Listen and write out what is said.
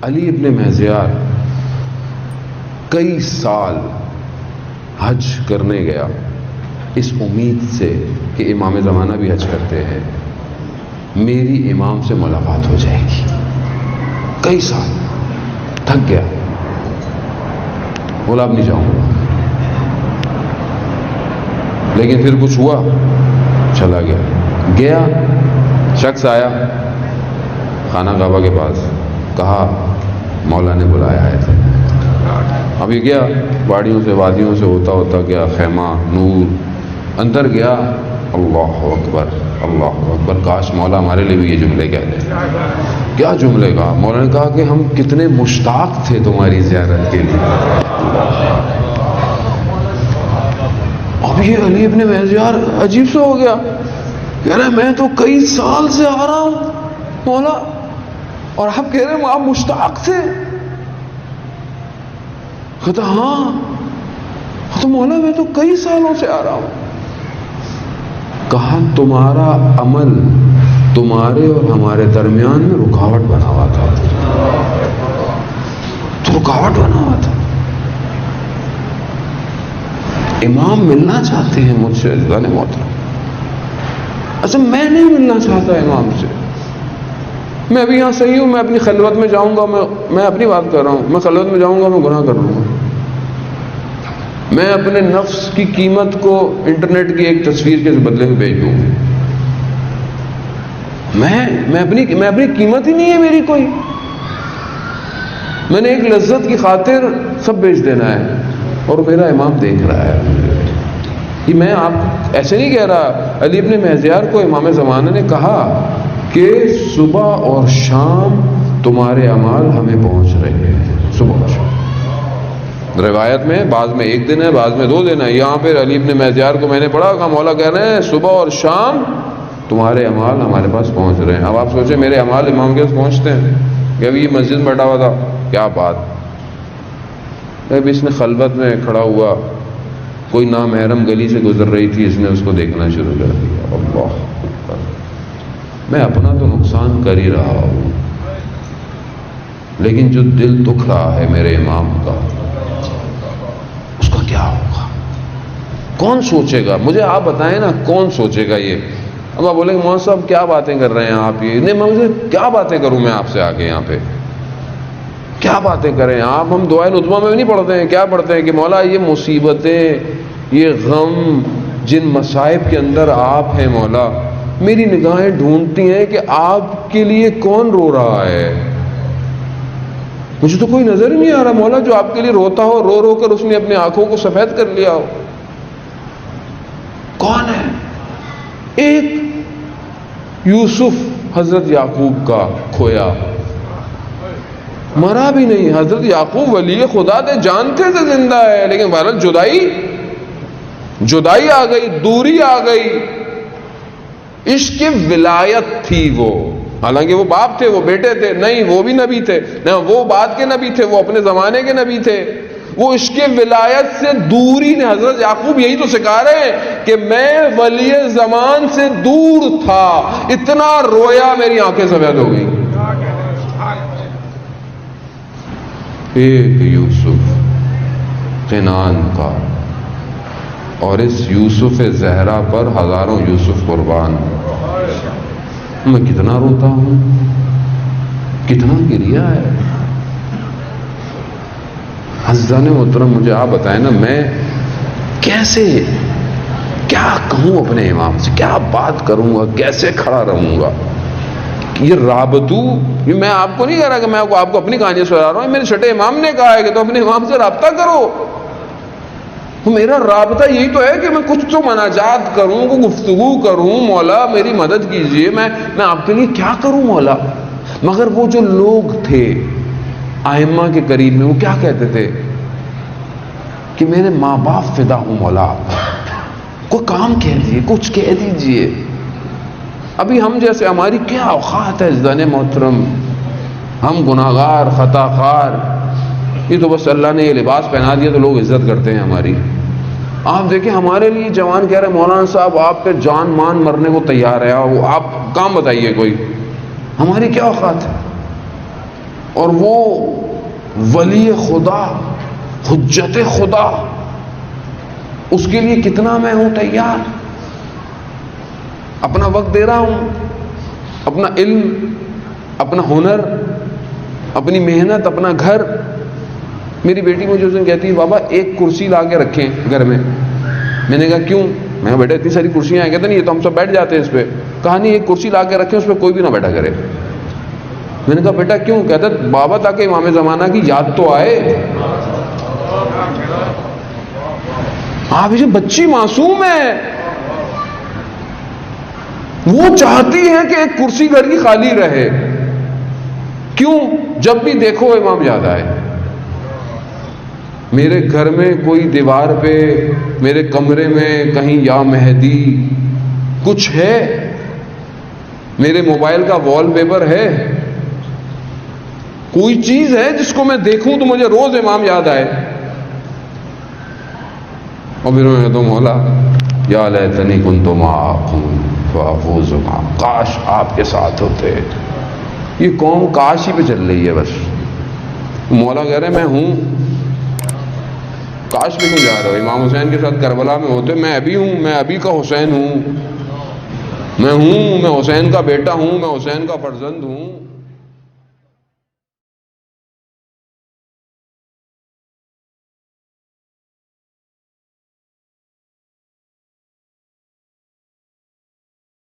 علی ابن مہزیار کئی سال حج کرنے گیا اس امید سے کہ امام زمانہ بھی حج کرتے ہیں، میری امام سے ملاقات ہو جائے گی۔ کئی سال تھک گیا، بولا اب نہیں جاؤں گا، لیکن پھر کچھ ہوا، چلا گیا۔ شخص آیا خانہ کعبہ کے پاس، کہا مولا نے بلایا ہے۔ اب یہ گیا، پہاڑیوں سے وادیوں سے ہوتا ہوتا گیا، خیمہ نور، اندر گیا، اللہ اکبر اللہ اکبر، کاش مولا ہمارے لیے بھی یہ جملے کہہ دیں۔ کیا جملے کہا؟ مولا نے کہا کہ ہم کتنے مشتاق تھے تمہاری زیارت کے لیے۔ اب یہ علی ابن مہزیار عجیب سا ہو گیا، کہہ رہے میں تو کئی سال سے آ رہا ہوں مولا، اور آپ کہہ رہے ہیں آپ مشتاق تھے؟ کہتا ہاں تو مولا میں تو کئی سالوں سے آ رہا ہوں۔ کہا تمہارا عمل تمہارے اور ہمارے درمیان میں رکاوٹ بنا ہوا تھا، تو رکاوٹ بنا ہوا تھا۔ امام ملنا چاہتے ہیں مجھ سے عزیزان محترم، اچھا میں نہیں ملنا چاہتا امام سے، میں ابھی یہاں صحیح ہوں، میں اپنی خلوت میں جاؤں گا، میں اپنی بات کر رہا ہوں، میں خلوت میں جاؤں گا میں گناہ کر لوں گا، میں اپنے نفس کی قیمت کو انٹرنیٹ کی ایک تصویر کے بدلے میں بیچ دوں گا، میں اپنی قیمت ہی نہیں ہے میری کوئی، میں نے ایک لذت کی خاطر سب بیچ دینا ہے، اور میرا امام دیکھ رہا ہے۔ یہ میں آپ ایسے نہیں کہہ رہا، علی ابن مہزیار کو امام زمانہ نے کہا کہ صبح اور شام تمہارے اعمال ہمیں پہنچ رہے ہیں، صبح اور شام۔ روایت میں بعض میں 1 دن ہے، بعض میں 2 دن ہے، یہاں پہ علی ابن مہزیار کو میں نے پڑھا کہ مولا کہہ رہے ہیں صبح اور شام تمہارے اعمال ہمارے پاس پہنچ رہے ہیں۔ اب آپ سوچیں میرے اعمال امام کے پاس پہنچتے ہیں کہ ابھی یہ مسجد میں بیٹھا ہوا تھا، کیا بات، ابھی اس نے خلوت میں کھڑا ہوا، کوئی نامحرم گلی سے گزر رہی تھی، اس نے اس کو دیکھنا شروع کر دیا، اللہ اکبر، میں اپنا تو نقصان کر ہی رہا ہوں، لیکن جو دل دکھ رہا ہے میرے امام کا، اس کا کیا ہوگا؟ کون سوچے گا؟ مجھے آپ بتائیں نا، کون سوچے گا یہ؟ اب آپ بولیں گے مولانا صاحب کیا باتیں کر رہے ہیں آپ، یہ نہیں، مجھے کیا باتیں کروں میں آپ سے آگے، یہاں پہ کیا باتیں کریں آپ؟ ہم دعائے نظمہ میں بھی نہیں پڑھتے ہیں، کیا پڑھتے ہیں کہ مولا یہ مصیبتیں، یہ غم، جن مصائب کے اندر آپ ہیں مولا، میری نگاہیں ڈھونڈتی ہیں کہ آپ کے لیے کون رو رہا ہے، مجھے تو کوئی نظر ہی نہیں آ رہا مولا جو آپ کے لیے روتا ہو، رو رو کر اس نے اپنی آنکھوں کو سفید کر لیا ہو، کون ہے؟ ایک یوسف حضرت یعقوب کا کھویا، مرا بھی نہیں، حضرت یعقوب ولی خدا تھے، جانتے تھے زندہ ہے، لیکن بہرحال جدائی آ گئی، دوری آ گئی، عشق ولایت تھی وہ، حالانکہ وہ باپ تھے، وہ بیٹے تھے، نہیں وہ بھی نبی تھے، نہ وہ بعد کے نبی تھے، وہ اپنے زمانے کے نبی تھے، وہ عشق ولایت سے دوری نے، حضرت یعقوب یہی تو سکھا رہے ہیں کہ میں ولی زمان سے دور تھا، اتنا رویا میری آنکھیں سفید ہو گئی۔ ایک یوسف قنان کا، اور اس یوسف زہرا پر ہزاروں یوسف قربان، میں کتنا روتا ہوں، کتنا گریا ہے۔ عزیزان محترم مجھے آپ بتائیں نا، میں کیسے کیا کہوں اپنے امام سے، کیا بات کروں گا، کیسے کھڑا رہوں گا؟ یہ رابطو، یہ میں آپ کو نہیں کہہ رہا کہ میں آپ کو اپنی کہانیاں سنا رہا ہوں، میرے چھٹے امام نے کہا ہے کہ تو اپنے امام سے رابطہ کرو، تو میرا رابطہ یہی تو ہے کہ میں کچھ تو مناجات کروں، کوئی گفتگو کروں، مولا میری مدد کیجئے، میں آپ کے لیے کیا کروں مولا۔ مگر وہ جو لوگ تھے ائمہ کے قریب میں، وہ کیا کہتے تھے کہ میرے ماں باپ فدا ہوں مولا، کوئی کام کہہ دیجیے، کچھ کہہ دیجیے۔ ابھی ہم جیسے ہماری کیا اوقات ہے عزیزان محترم، ہم گناہگار، خطا خار، یہ تو بس اللہ نے یہ لباس پہنا دیا تو لوگ عزت کرتے ہیں ہماری۔ آپ دیکھیں ہمارے لیے جوان کہہ رہے ہیں مولانا صاحب آپ پہ جان مان مرنے کو تیار ہے، وہ آپ کام بتائیے کوئی، ہماری کیا اوقات ہے؟ اور وہ ولی خدا، حجت خدا، اس کے لیے کتنا میں ہوں تیار، اپنا وقت دے رہا ہوں، اپنا علم، اپنا ہنر، اپنی محنت، اپنا گھر. میری بیٹی مجھے اس دن کہتی ہے بابا ایک کرسی لا کے رکھیں گھر میں. میں نے کہا کیوں؟ میں کہا بیٹا اتنی ساری کرسیاں ہیں. کہتے نہیں یہ تو ہم سب بیٹھ جاتے ہیں اس پہ. کہا نہیں ایک کرسی لا کے رکھیں اس پہ کوئی بھی نہ بیٹھا کرے. میں نے کہا بیٹا کیوں؟ کہتا بابا تاکہ امام زمانہ کی یاد تو آئے. آپ یہ بچی معصوم ہے، وہ چاہتی ہے کہ ایک کرسی گھر کی خالی رہے. کیوں؟ جب بھی دیکھو امام یاد آئے. میرے گھر میں کوئی دیوار پہ، میرے کمرے میں کہیں یا مہدی کچھ ہے؟ میرے موبائل کا وال پیپر ہے؟ کوئی چیز ہے جس کو میں دیکھوں تو مجھے روز امام یاد آئے؟ اور پھر میں کہتا ہوں مولا یا لیتنی کنت معکم فافوز معکم، کاش آپ کے ساتھ ہوتے. یہ قوم کاش ہی پہ چل رہی ہے بس. مولا کہہ رہے میں ہوں، کاش پہ کیوں جا رہے ہو؟ امام حسین کے ساتھ کربلا میں ہوتے. میں ابھی ہوں، میں ابھی کا حسین ہوں، میں حسین کا بیٹا ہوں، میں حسین کا فرزند ہوں.